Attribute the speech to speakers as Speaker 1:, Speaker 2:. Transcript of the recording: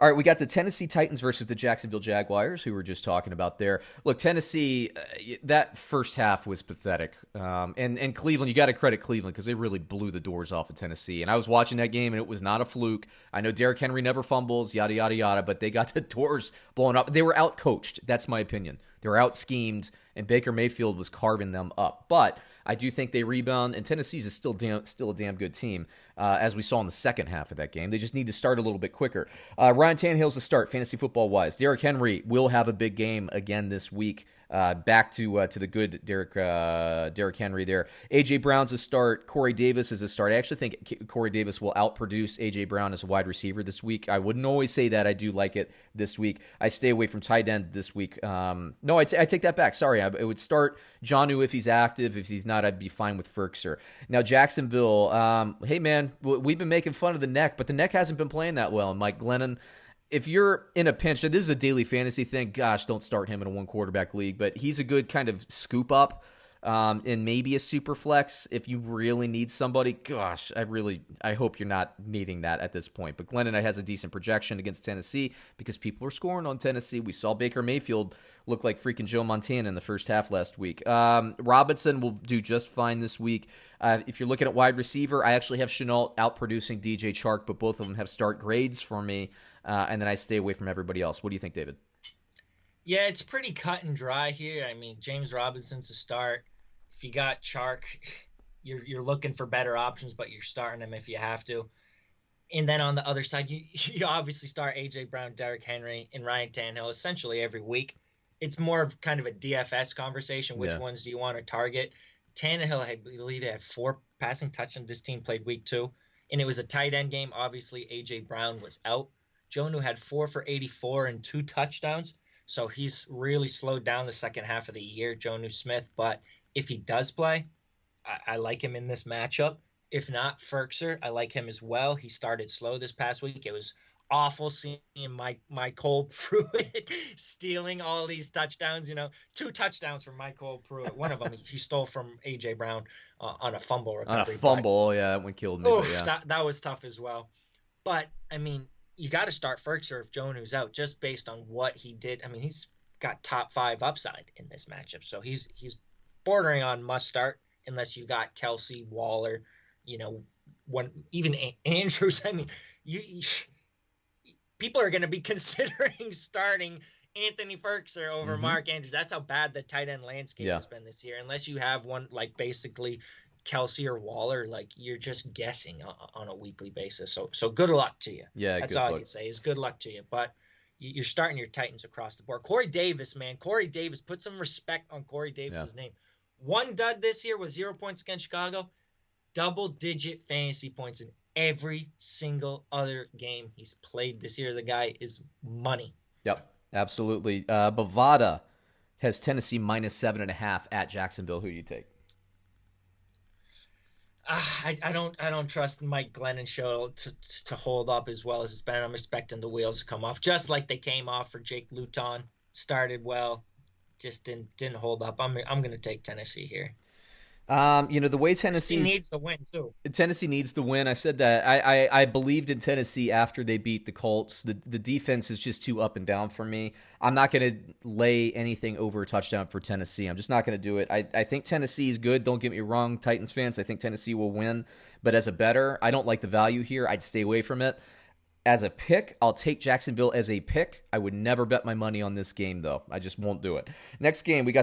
Speaker 1: All right, we got the Tennessee Titans versus the Jacksonville Jaguars, who we were just talking about there. Look, Tennessee, that first half was pathetic. And Cleveland, you got to credit Cleveland because they really blew the doors off of Tennessee. And I was watching that game, and it was not a fluke. I know Derrick Henry never fumbles, yada, yada, yada, but they got the doors blown up. They were out-coached. That's my opinion. They were out-schemed, and Baker Mayfield was carving them up. But I do think they rebound, and Tennessee's is still a damn good team, as we saw in the second half of that game. They just need to start a little bit quicker. Ryan Tannehill's the start, fantasy football-wise. Derrick Henry will have a big game again this week. Back to the good Derrick Henry there. A.J. Brown's a start. Corey Davis is a start. I actually think Corey Davis will outproduce A.J. Brown as a wide receiver this week. I wouldn't always say that. I do like it this week. I stay away from tight end this week. No, I take that back. Sorry. I would start Jonnu if he's active. If he's not, I'd be fine with Ferkser. Now, Jacksonville, hey, man, we've been making fun of the neck, but the neck hasn't been playing that well. And Mike Glennon, if you're in a pinch, this is a daily fantasy thing. Gosh, don't start him in a one quarterback league, but he's a good kind of scoop up in maybe a super flex if you really need somebody. Gosh, I hope you're not needing that at this point. But Glennon has a decent projection against Tennessee because people are scoring on Tennessee. We saw Baker Mayfield look like freaking Joe Montana in the first half last week. Robinson will do just fine this week. If you're looking at wide receiver, I actually have Chenault outproducing DJ Chark, but both of them have start grades for me. And then I stay away from everybody else. What do you think, David?
Speaker 2: Yeah, it's pretty cut and dry here. I mean, James Robinson's a start. If you got Chark, you're looking for better options, but you're starting him if you have to. And then on the other side, you obviously start A.J. Brown, Derrick Henry, and Ryan Tannehill essentially every week. It's more of kind of a DFS conversation. Which ones do you want to target? Tannehill, I believe, had 4 passing touchdowns. This team played week 2, and it was a tight end game. Obviously, A.J. Brown was out. Jonnu had 4 for 84 and 2 touchdowns, so he's really slowed down the second half of the year, Jonnu Smith. But if he does play, I like him in this matchup. If not, Ferkser, I like him as well. He started slow this past week. It was awful seeing Cole Pruitt stealing all these touchdowns. 2 touchdowns from Cole Pruitt. One of them he stole from A.J. Brown on a fumble recovery.
Speaker 1: On a fumble, yeah, that one killed me. Yeah.
Speaker 2: That was tough as well. But, I mean, you got to start Ferkser if Jonnu's out, just based on what he did. I mean, he's got top 5 upside in this matchup, so he's bordering on must start unless you got Kelsey, Waller, even Andrews. I mean, people are going to be considering starting Anthony Ferkser over Mark Andrews. That's how bad the tight end landscape has been this year. Unless you have one like basically Kelsey or Waller, like you're just guessing on a weekly basis. So good luck to you.
Speaker 1: Yeah,
Speaker 2: that's all I can say is good luck to you. But you're starting your Titans across the board. Corey Davis, man. Corey Davis, put some respect on Corey Davis's name. 1 dud this year with 0 points against Chicago. Double-digit fantasy points in every single other game he's played this year. The guy is money.
Speaker 1: Yep, absolutely. Bovada has Tennessee minus 7.5 at Jacksonville. Who do you take?
Speaker 2: I don't trust Mike Glennon show to hold up as well as it's been. I'm expecting the wheels to come off, just like they came off for Jake Luton. Started well, just didn't hold up. I'm going to take Tennessee here.
Speaker 1: The way Tennessee
Speaker 2: needs the win too.
Speaker 1: Tennessee needs the win. I said that. I believed in Tennessee after they beat the Colts. The defense is just too up and down for me. I'm not going to lay anything over a touchdown for Tennessee. I'm just not going to do it. I think Tennessee is good. Don't get me wrong, Titans fans. I think Tennessee will win. But as a bettor, I don't like the value here. I'd stay away from it. As a pick, I'll take Jacksonville as a pick. I would never bet my money on this game, though. I just won't do it. Next game, we got